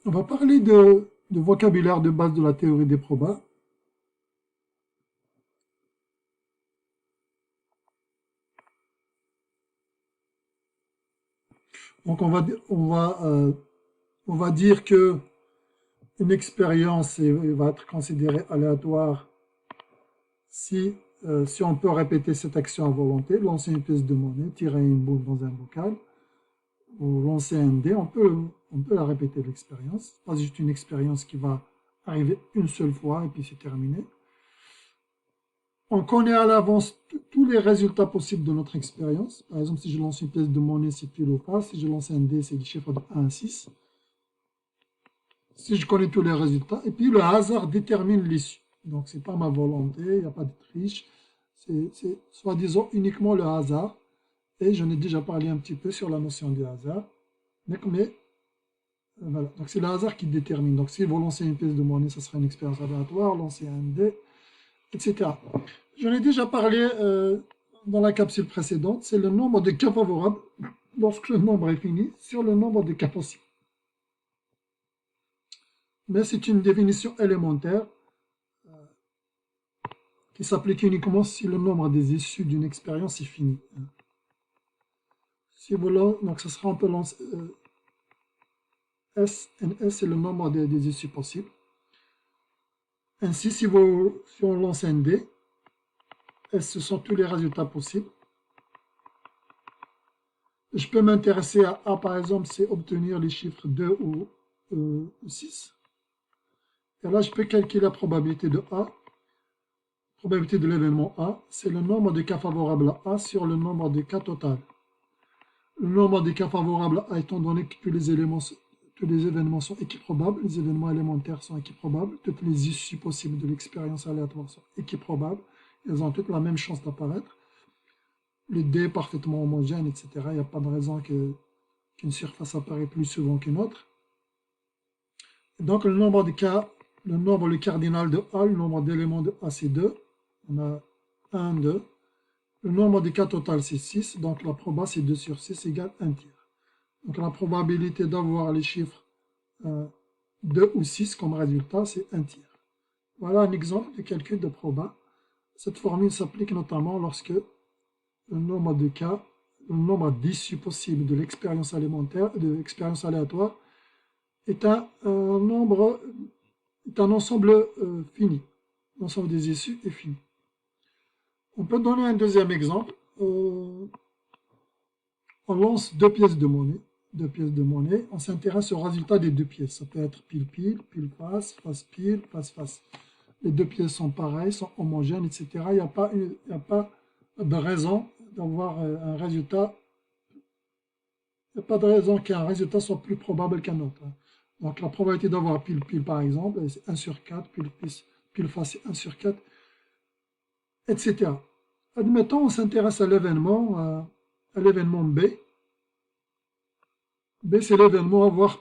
On va parler de vocabulaire de base de la théorie des probas. Donc on va dire que une expérience va être considérée aléatoire si on peut répéter cette action à volonté, lancer une pièce de monnaie, tirer une boule dans un bocal, ou lancer un dé, on peut la répéter l'expérience. Pas juste une expérience qui va arriver une seule fois et puis c'est terminé. On connaît à l'avance tous les résultats possibles de notre expérience. Par exemple, si je lance une pièce de monnaie, c'est pile ou face. Si je lance un dé, c'est des chiffres de 1 à 6. Si je connais tous les résultats. Et puis le hasard détermine l'issue. Donc, ce n'est pas ma volonté, il n'y a pas de triche. C'est soi-disant uniquement le hasard. Et j'en ai déjà parlé un petit peu sur la notion du hasard. Mais voilà. Donc, c'est le hasard qui détermine. Donc, si vous lancez une pièce de monnaie, ça sera une expérience aléatoire. Lancer un dé, etc. J'en ai déjà parlé dans la capsule précédente. C'est le nombre de cas favorables lorsque le nombre est fini sur le nombre de cas possibles. Mais c'est une définition élémentaire qui s'applique uniquement si le nombre des issues d'une expérience est fini. Si vous donc ça sera, on peut lancer S, NS, c'est le nombre des issues possibles. Ainsi, si on lance un dé, S, ce sont tous les résultats possibles. Je peux m'intéresser à A, par exemple, c'est obtenir les chiffres 2 ou 6. Et là, je peux calculer la probabilité de A. Probabilité de l'événement A, c'est le nombre de cas favorables à A sur le nombre de cas total. Le nombre de cas favorables à A, étant donné que tous les événements sont équiprobables, les événements élémentaires sont équiprobables, toutes les issues possibles de l'expérience aléatoire sont équiprobables, elles ont toutes la même chance d'apparaître. Le D est parfaitement homogène, etc. Il n'y a pas de raison qu'une surface apparaît plus souvent qu'une autre. Et donc le nombre de cas, le cardinal de A, le nombre d'éléments de A, c'est 2. On a 1, 2. Le nombre de cas total, c'est 6. Donc la proba, c'est 2 sur 6 égale 1 tiers. Donc la probabilité d'avoir les chiffres 2 ou 6 comme résultat, c'est 1 tiers. Voilà un exemple de calcul de proba. Cette formule s'applique notamment lorsque le nombre de cas, le nombre d'issues possibles de l'expérience aléatoire est un ensemble fini. L'ensemble des issues est fini. On peut donner un deuxième exemple. On lance deux pièces de monnaie. On s'intéresse au résultat des deux pièces. Ça peut être pile-pile, pile-face, face-pile, face-face. Les deux pièces sont pareilles, sont homogènes, etc. Il n'y a pas de raison d'avoir un résultat. Il n'y a pas de raison qu'un résultat soit plus probable qu'un autre. Donc la probabilité d'avoir pile-pile, par exemple, c'est 1 sur 4, pile-face, c'est 1 sur 4, etc. Admettons, on s'intéresse à l'événement B. B, c'est l'événement avoir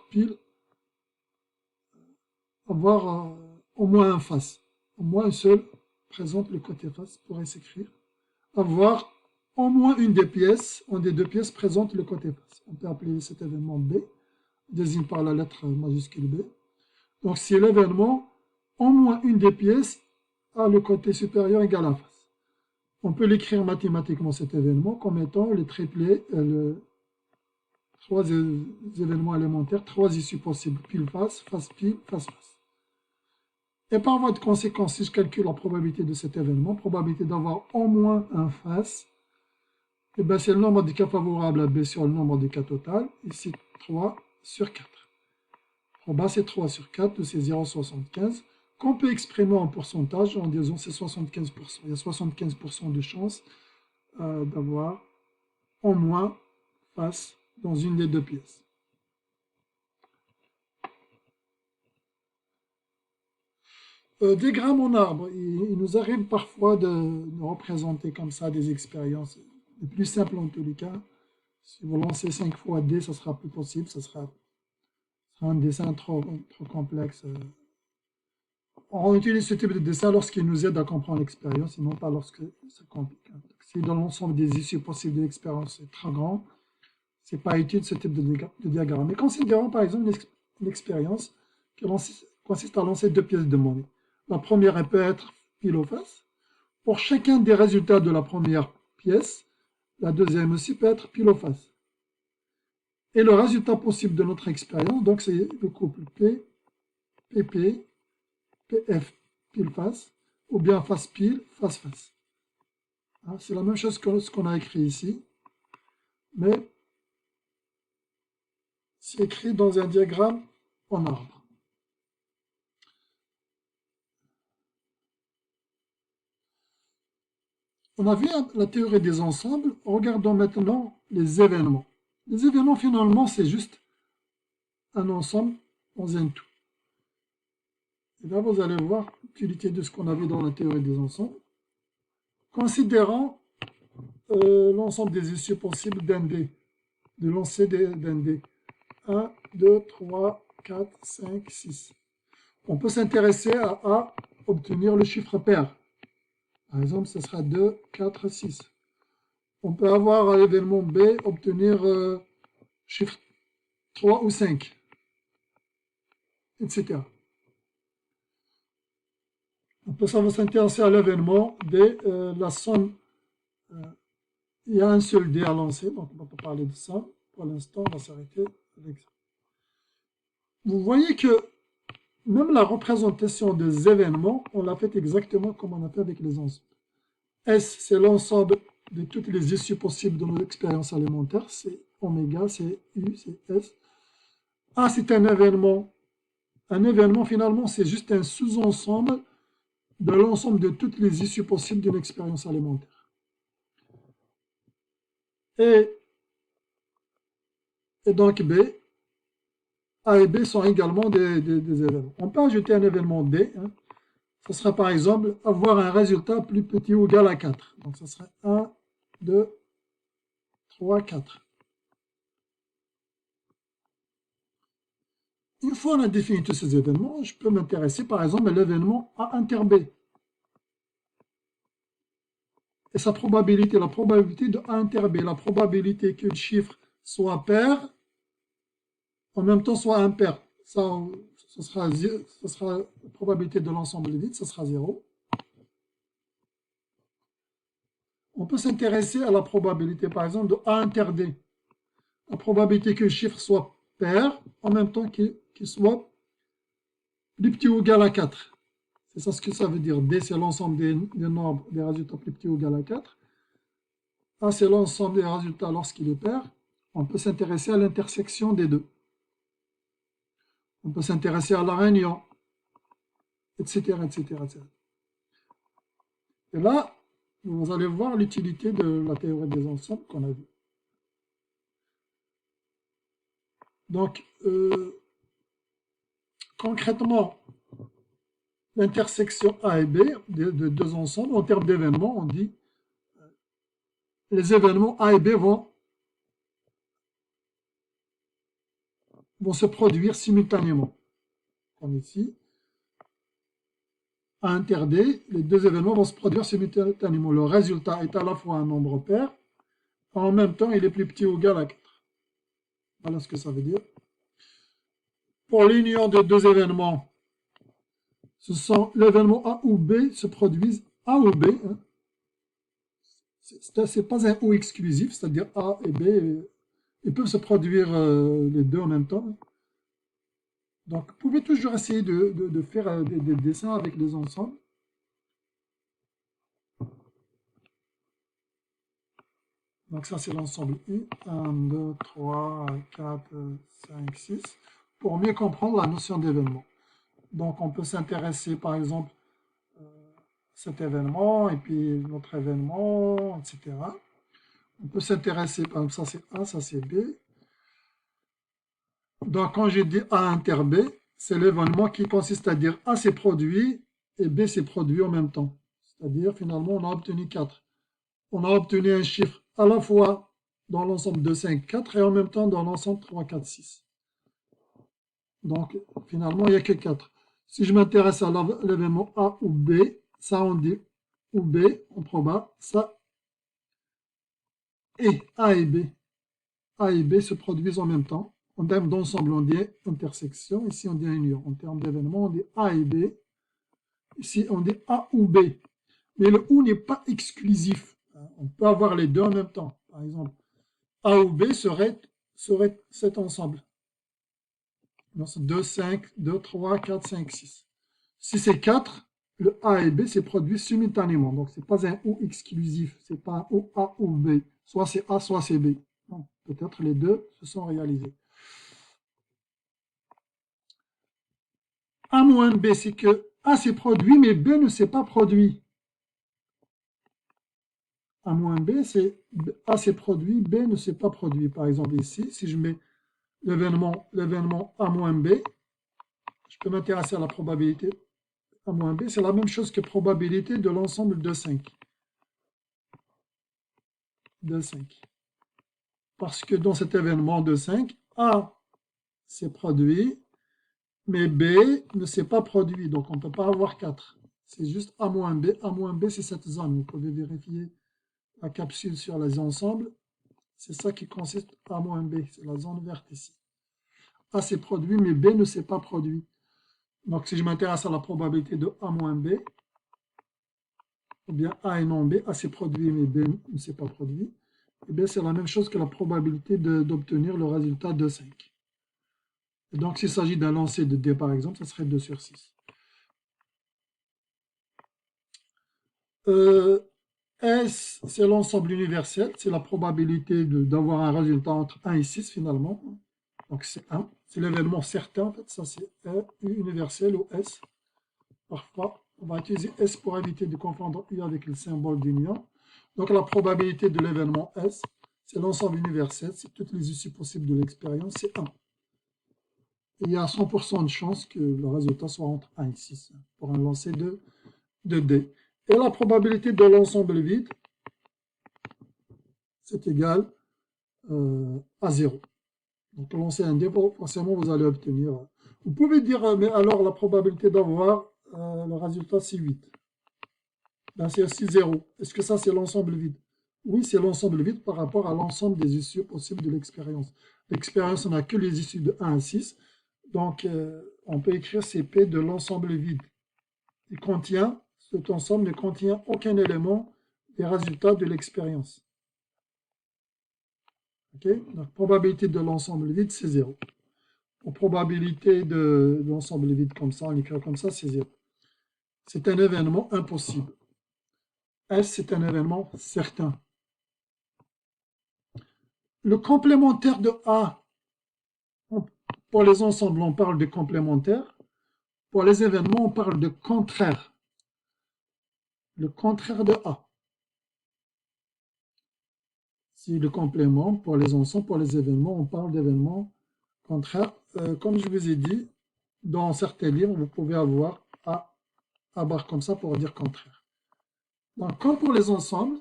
au moins un face. Au moins un seul présente le côté face, pourrait s'écrire. Avoir au moins une des deux pièces présente le côté face. On peut appeler cet événement B, désigne par la lettre majuscule B. Donc, si l'événement, au moins une des pièces a le côté supérieur égal à face. On peut l'écrire mathématiquement cet événement comme étant le triplé, trois événements élémentaires, trois issues possibles, pile-face, face-pile, face-face. Et par voie de conséquence, si je calcule la probabilité de cet événement, probabilité d'avoir au moins un face, et bien c'est le nombre de cas favorables à B sur le nombre de cas total, ici 3 sur 4. Proba c'est 3 sur 4, c'est 0,75, qu'on peut exprimer en pourcentage en disant c'est 75%. Il y a 75% de chances d'avoir au moins face dans une des deux pièces. Diagramme en arbre, il nous arrive parfois de représenter comme ça des expériences, les plus simples en tous les cas. Si vous lancez 5 fois D, ça sera plus possible, ça sera un dessin trop complexe. On utilise ce type de dessin lorsqu'il nous aide à comprendre l'expérience et non pas lorsque ça complique. Si dans l'ensemble des issues possibles de l'expérience est très grand, ce n'est pas utile ce type de diagramme. Mais considérons par exemple une expérience qui consiste à lancer deux pièces de monnaie. La première, elle peut être pile ou face. Pour chacun des résultats de la première pièce, la deuxième aussi peut être pile ou face. Et le résultat possible de notre expérience, donc c'est le couple P, PP, PF, pile face, ou bien face pile, face face. C'est la même chose que ce qu'on a écrit ici, mais c'est écrit dans un diagramme en arbre. On a vu la théorie des ensembles. Regardons maintenant les événements. Les événements, finalement, c'est juste un ensemble dans un tout. Et là, vous allez voir l'utilité de ce qu'on a vu dans la théorie des ensembles. Considérons l'ensemble des issues possibles d'un dé, de lancer d'un dé. 1, 2, 3, 4, 5, 6. On peut s'intéresser à obtenir le chiffre pair. Par exemple, ce sera 2, 4, 6. On peut avoir à l'événement B, obtenir chiffre 3 ou 5, etc. On peut s'intéresser à l'événement D, la somme. Il y a un seul dé à lancer, donc on ne va pas parler de ça. Pour l'instant, on va s'arrêter avec ça. Vous voyez que même la représentation des événements, on l'a fait exactement comme on a fait avec les ensembles. S, c'est l'ensemble de toutes les issues possibles de nos expériences alimentaires. C'est oméga, c'est U, c'est S. A, c'est un événement. Un événement, finalement, c'est juste un sous-ensemble de l'ensemble de toutes les issues possibles d'une expérience alimentaire. Et donc B, A et B sont également des événements. On peut ajouter un événement D. Ce sera par exemple avoir un résultat plus petit ou égal à 4. Donc ce serait 1, 2, 3, 4. Une fois on a défini tous ces événements, je peux m'intéresser par exemple à l'événement A inter B. Et sa probabilité, la probabilité de A inter B, la probabilité que le chiffre soit pair, en même temps soit impair. Ça, ce sera la probabilité de l'ensemble vide, ce sera 0. On peut s'intéresser à la probabilité, par exemple, de A inter D. La probabilité que le chiffre soit pair, en même temps qu'il soit plus petit ou égal à 4. C'est ça ce que ça veut dire. D, c'est l'ensemble des nombres, des résultats plus petits ou égal à 4. A, c'est l'ensemble des résultats lorsqu'il est pair. On peut s'intéresser à l'intersection des deux. On peut s'intéresser à la réunion, etc., etc., etc. Et là, vous allez voir l'utilité de la théorie des ensembles qu'on a vue. Donc, concrètement, l'intersection A et B de deux ensembles, en termes d'événements, on dit les événements A et B vont se produire simultanément. Comme ici, A inter D, les deux événements vont se produire simultanément. Le résultat est à la fois un nombre pair, en même temps il est plus petit ou égal à 4. Voilà ce que ça veut dire. Pour l'union de deux événements, ce sont l'événement A ou B se produisent A ou B. Hein. Ce n'est pas un ou exclusif, c'est-à-dire A et B, ils peuvent se produire les deux en même temps. Donc, vous pouvez toujours essayer de faire des dessins avec les ensembles. Donc ça, c'est l'ensemble U. 1, 2, 3, 4, 5, 6. Pour mieux comprendre la notion d'événement. Donc, on peut s'intéresser, par exemple, à cet événement, et puis notre événement, etc. On peut s'intéresser, par exemple, ça c'est A, ça c'est B. Donc, quand j'ai dit A inter B, c'est l'événement qui consiste à dire A s'est produit et B s'est produit en même temps. C'est-à-dire, finalement, on a obtenu 4. On a obtenu un chiffre à la fois dans l'ensemble de 5, 4 et en même temps dans l'ensemble 3, 4, 6. Donc, finalement, il n'y a que 4. Si je m'intéresse à l'événement A ou B, ça on dit ou B, on proba, ça et A et B. A et B se produisent en même temps. En termes d'ensemble, on dit intersection. Ici, on dit union. En termes d'événement, on dit A et B. Ici, on dit A ou B. Mais le ou n'est pas exclusif. On peut avoir les deux en même temps. Par exemple, A ou B serait cet ensemble. Donc, 2, 5, 2, 3, 4, 5, 6. Si c'est 4, le A et B s'est produit simultanément. Donc, ce n'est pas un ou exclusif. Ce n'est pas un ou A ou B. Soit c'est A, soit c'est B. Peut-être les deux se sont réalisés. A moins B, c'est que A s'est produit, mais B ne s'est pas produit. A moins B, c'est A s'est produit, B ne s'est pas produit. Par exemple, ici, si je mets l'événement A moins B, je peux m'intéresser à la probabilité A moins B. C'est la même chose que probabilité de l'ensemble de 5. De 5. Parce que dans cet événement de 5, A s'est produit, mais B ne s'est pas produit. Donc, on ne peut pas avoir 4. C'est juste A moins B. A moins B, c'est cette zone. Vous pouvez vérifier la capsule sur les ensembles. C'est ça qui consiste A moins B. C'est la zone verte ici. A s'est produit, mais B ne s'est pas produit. Donc, si je m'intéresse à la probabilité de A moins B, ou bien A et non B, A s'est produit, mais B ne s'est pas produit, et bien c'est la même chose que la probabilité d'obtenir le résultat de 5. Et donc, s'il s'agit d'un lancer de D, par exemple, ça serait 2 sur 6. S, c'est l'ensemble universel, c'est la probabilité d'avoir un résultat entre 1 et 6, finalement. Donc, c'est 1. C'est l'événement certain, en fait, ça c'est universel ou S. Parfois, on va utiliser S pour éviter de confondre U avec le symbole d'union. Donc, la probabilité de l'événement S, c'est l'ensemble universel, c'est toutes les issues possibles de l'expérience, c'est 1. Et il y a 100% de chance que le résultat soit entre 1 et 6 pour un lancer de D. Et la probabilité de l'ensemble vide, c'est égal à 0. Donc, lancer un D, forcément, vous allez obtenir. Vous pouvez dire, mais alors la probabilité d'avoir le résultat, c'est 8. Ben, c'est aussi 0. Est-ce que ça, c'est l'ensemble vide? Oui, c'est l'ensemble vide par rapport à l'ensemble des issues possibles de l'expérience. L'expérience n'a que les issues de 1 à 6. Donc, on peut écrire CP de l'ensemble vide. Cet ensemble ne contient aucun élément des résultats de l'expérience. Okay? Donc, probabilité de l'ensemble vide, c'est 0. La probabilité de l'ensemble vide comme ça, on écrit comme ça, c'est 0. C'est un événement impossible. S, c'est un événement certain. Le complémentaire de A, pour les ensembles, on parle de complémentaire. Pour les événements, on parle de contraire. Le contraire de A. Si le complément, pour les ensembles, pour les événements, on parle d'événements contraires. Comme je vous ai dit, dans certains livres, vous pouvez avoir A barre comme ça pour dire contraire. Donc, comme pour les ensembles,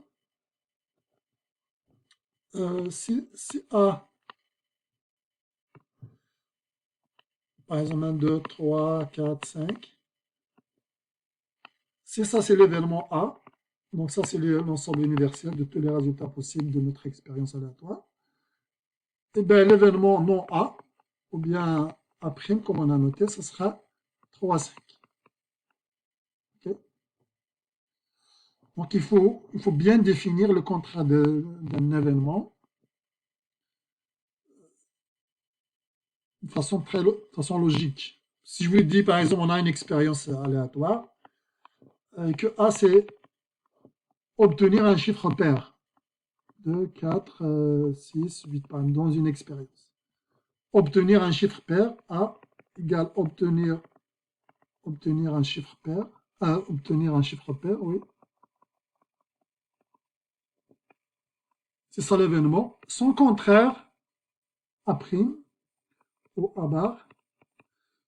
si A, par exemple 1, 2, 3, 4, 5, si ça c'est l'événement A, donc ça c'est l'ensemble universel de tous les résultats possibles de notre expérience aléatoire, et bien l'événement non A, ou bien A', comme on a noté, ce sera 3, 5. Okay? Donc il faut bien définir le contraire d'un événement de façon logique. Si je vous dis par exemple on a une expérience aléatoire, que A c'est obtenir un chiffre pair. 2, 4, 6, 8 par exemple, dans une expérience. Obtenir un chiffre pair, A égale obtenir un chiffre pair, oui. C'est ça l'événement. Son contraire, A' ou A bar,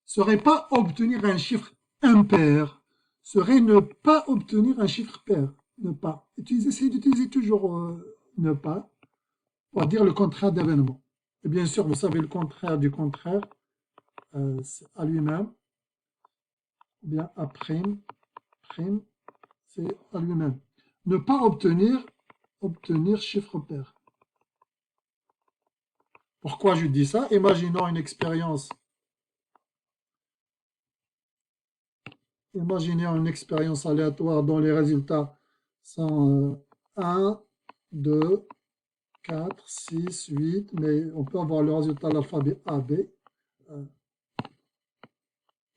serait pas obtenir un chiffre impair, serait ne pas obtenir un chiffre pair. Ne pas. Essayez d'utiliser toujours ne pas pour dire le contraire d'événement. Et bien sûr, vous savez le contraire du contraire, c'est A lui-même, ou bien A', c'est A lui-même. Ne pas obtenir chiffre pair. Pourquoi je dis ça? Imaginons une expérience. Imaginez une expérience aléatoire dont les résultats sont 1, 2, 4, 6, 8, mais on peut avoir le résultat de l'alphabet A, B.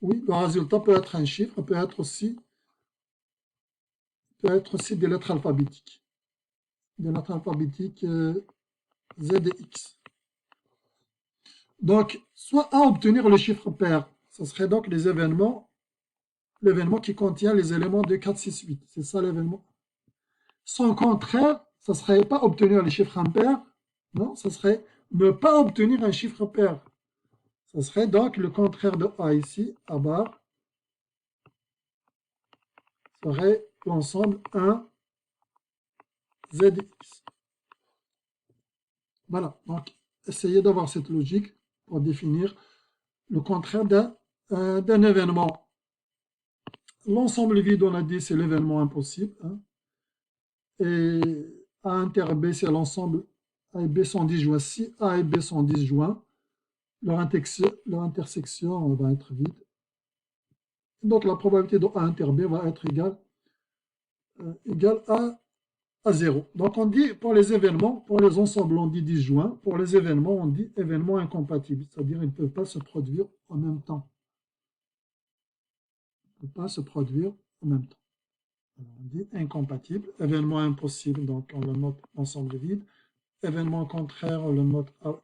Oui, le résultat peut être un chiffre, peut être aussi des lettres alphabétiques. Des lettres alphabétiques Z et X. Donc, soit à obtenir le chiffre pair, ce serait donc l'événement qui contient les éléments de 4, 6, 8. C'est ça l'événement. Son contraire, ce ne serait pas obtenir les chiffres impairs, non, ce serait ne pas obtenir un chiffre pair. Ce serait donc le contraire de A ici, A bar, serait l'ensemble 1, ZX. Voilà, donc essayez d'avoir cette logique pour définir le contraire d'un événement. L'ensemble vide, on a dit, c'est l'événement impossible. Hein. Et A inter B, c'est l'ensemble A et B sont disjoints. Si A et B sont disjoints, leur intersection va être vide. Donc la probabilité de A inter B va être égale à 0. Donc on dit pour les événements, pour les ensembles on dit disjoints, pour les événements on dit événements incompatibles, c'est-à-dire ils ne peuvent pas se produire en même temps. Ils ne peuvent pas se produire en même temps. Alors, on dit incompatible, événement impossible, donc on le note ensemble vide, événement contraire, on le note A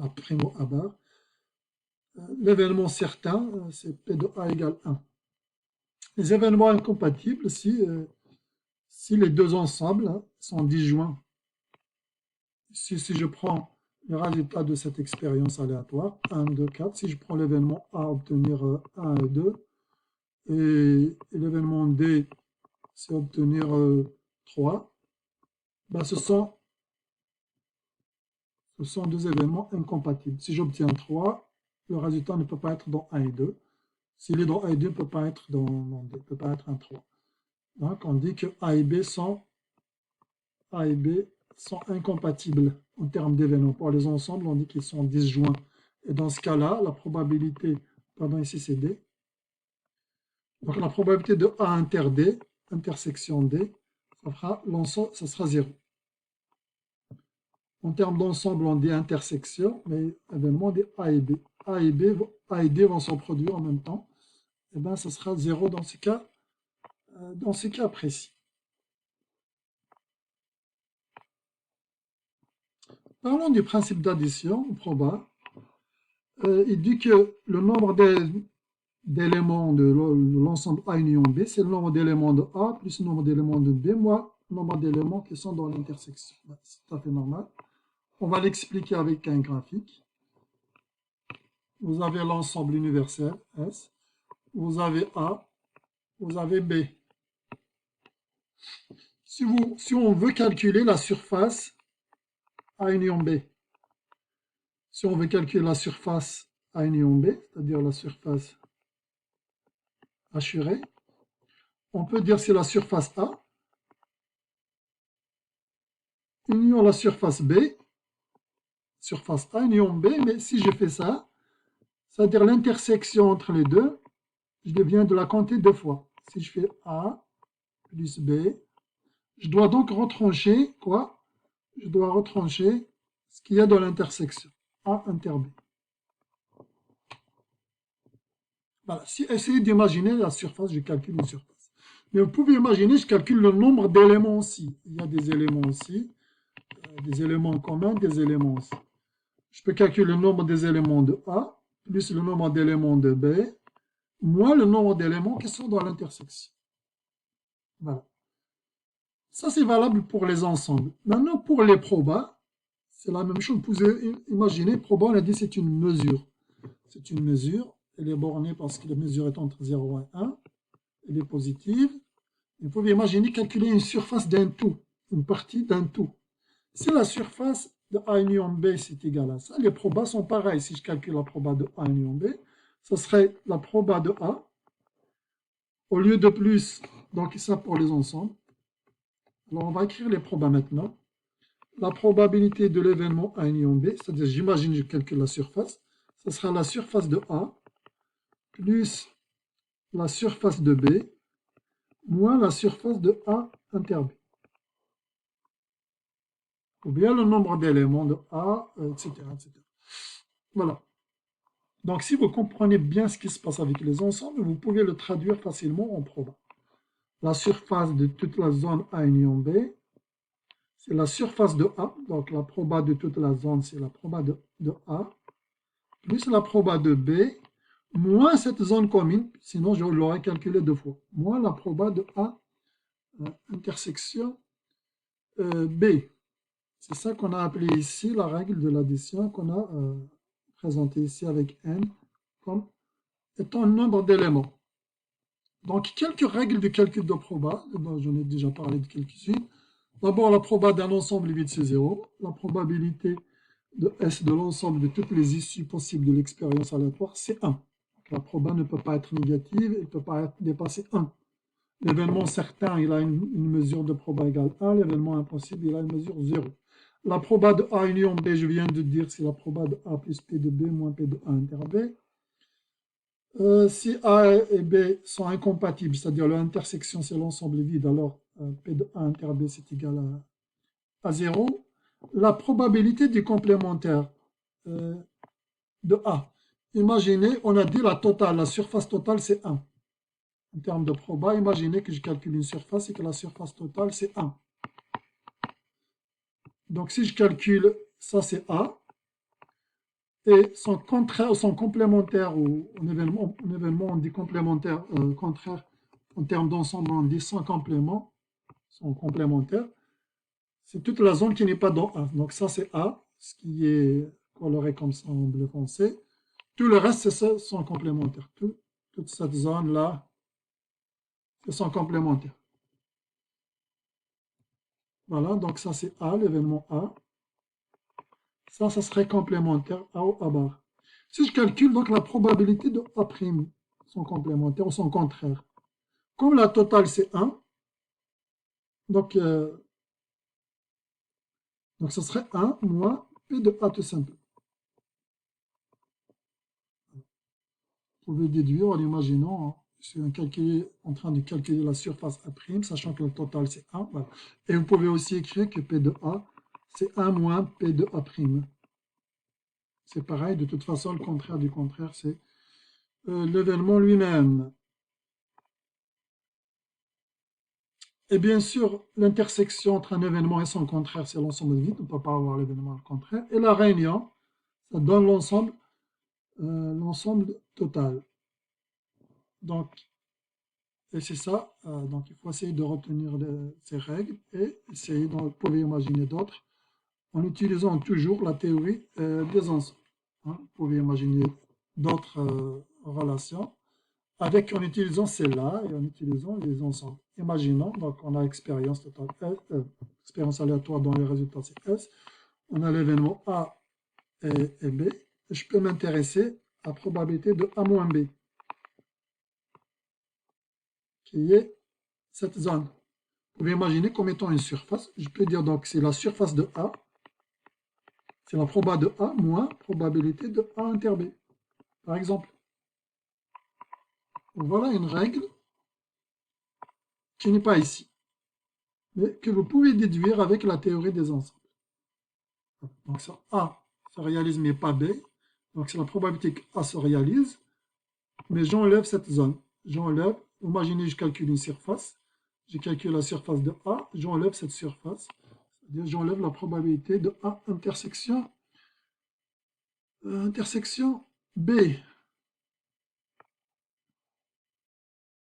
primo A bar. L'événement certain, c'est P de A égale 1. Les événements incompatibles, si les deux ensembles sont disjoints. Si je prends le résultat de cette expérience aléatoire, 1, 2, 4, si je prends l'événement A, obtenir 1 et 2, et l'événement D, c'est obtenir 3, ben ce sont deux événements incompatibles. Si j'obtiens 3, le résultat ne peut pas être dans 1 et 2. S'il est dans A et 2, il ne peut pas être dans D, il ne peut pas être un 3. Donc on dit que A et B sont incompatibles en termes d'événements. Pour les ensembles, on dit qu'ils sont disjoints. Et dans ce cas-là, la probabilité, pardon, ici c'est D. Donc la probabilité de A inter D, intersection D, ça sera 0. En termes d'ensemble, on dit intersection, mais événement, on dit A et B. A et D vont se produire en même temps. Et bien, ça sera 0 dans ces cas précis. Parlons du principe d'addition, proba. Il dit que le nombre d'éléments de l'ensemble A union B, c'est le nombre d'éléments de A plus le nombre d'éléments de B moins le nombre d'éléments qui sont dans l'intersection. C'est tout à fait normal. On va l'expliquer avec un graphique. Vous avez l'ensemble universel, S. Vous avez A. Vous avez B. Si on veut calculer la surface A union B, si on veut calculer la surface A union B, c'est-à-dire la surface assurée, on peut dire c'est la surface A union la surface B, surface A union B, mais si je fais ça, c'est-à-dire l'intersection entre les deux, je viens de la compter deux fois. Si je fais A plus B, je dois donc retrancher quoi? Je dois retrancher ce qu'il y a dans l'intersection, A inter B. Voilà. Essayez d'imaginer la surface, je calcule une surface. Mais vous pouvez imaginer, je calcule le nombre d'éléments aussi. Il y a des éléments aussi, des éléments communs, des éléments aussi. Je peux calculer le nombre des éléments de A, plus le nombre d'éléments de B, moins le nombre d'éléments qui sont dans l'intersection. Voilà. Ça, c'est valable pour les ensembles. Maintenant, pour les probas, c'est la même chose. Vous pouvez imaginer, proba, on a dit c'est une mesure. C'est une mesure. Elle est bornée parce que la mesure est entre 0 et 1. Elle est positive. Vous pouvez imaginer calculer une surface d'un tout, une partie d'un tout. Si la surface de A union B c'est égal à ça, les probas sont pareils. Si je calcule la proba de A union B, ce serait la proba de A. Au lieu de plus, donc ça pour les ensembles. Alors on va écrire les probas maintenant. la probabilité de l'événement A union B, c'est-à-dire j'imagine je calcule la surface, ce sera la surface de A plus la surface de B moins la surface de A inter B. Ou bien le nombre d'éléments de A, etc., etc. Voilà. Donc si vous comprenez bien ce qui se passe avec les ensembles, vous pouvez le traduire facilement en proba. La surface de toute la zone A union B, c'est la surface de A, donc la proba de toute la zone, c'est la proba de A, plus la proba de B, moins cette zone commune, sinon je l'aurais calculé deux fois, moins la proba de A intersection B. C'est ça qu'on a appelé ici la règle de l'addition qu'on a présentée ici avec n comme étant un nombre d'éléments. Donc, quelques règles de calcul de proba, j'en ai déjà parlé de quelques-unes. D'abord, la proba d'un ensemble vide, c'est 0. La probabilité de S de l'ensemble de toutes les issues possibles de l'expérience aléatoire, c'est 1. Donc, la proba ne peut pas être négative, elle ne peut pas dépasser 1. L'événement certain, il a une mesure de proba égale 1. L'événement impossible, il a une mesure 0. La proba de A union B, je viens de dire, c'est la proba de A plus P de B moins P de A inter B. Si A et B sont incompatibles, c'est-à-dire l'intersection c'est l'ensemble vide, alors P de A inter B c'est égal à 0. La probabilité du complémentaire de A. Imaginez, on a dit la totale, la surface totale c'est 1. En termes de proba, imaginez que je calcule une surface et que la surface totale c'est 1. Donc si je calcule, ça c'est A, et son contraire, son complémentaire, ou en événement on dit complémentaire, contraire, en termes d'ensemble on dit sans complément, son complémentaire, c'est toute la zone qui n'est pas dans A. Donc ça c'est A, ce qui est coloré comme ça en bleu foncé. Tout le reste c'est son complémentaire. Toute cette zone-là, c'est son complémentaire. Voilà, donc ça c'est A, l'événement A. Ça serait complémentaire A ou A bar. Si je calcule donc la probabilité de A', son complémentaire ou son contraire, comme la totale c'est 1, donc ce serait 1 moins P de A tout simple. Vous pouvez déduire en imaginant, je suis en train de calculer la surface A', sachant que le total c'est 1. Voilà. Et vous pouvez aussi écrire que P de A, c'est 1 moins P de A'. C'est pareil, de toute façon, le contraire du contraire, c'est l'événement lui-même. Et bien sûr, l'intersection entre un événement et son contraire, c'est l'ensemble vide, on ne peut pas avoir l'événement contraire. Et la réunion, ça donne l'ensemble total. Donc, et c'est ça, donc il faut essayer de retenir ces règles et essayer de pouvoir imaginer d'autres en utilisant toujours la théorie des ensembles. Hein. Vous pouvez imaginer d'autres relations en utilisant celle-là et en utilisant les ensembles. Imaginons, donc on a expérience totale expérience aléatoire dont les résultats c'est S. On a l'événement A et B. Et je peux m'intéresser à la probabilité de A moins B, qui est cette zone. Vous pouvez imaginer comme étant une surface. Je peux dire donc c'est la surface de A, c'est la proba de A moins probabilité de A inter B, par exemple. Voilà une règle qui n'est pas ici, mais que vous pouvez déduire avec la théorie des ensembles. Donc ça, A se réalise mais pas B, donc c'est la probabilité que A se réalise, mais j'enlève cette zone. J'enlève, imaginez je calcule une surface, je calcule la surface de A, j'enlève cette surface, c'est-à-dire j'enlève la probabilité de A intersection B.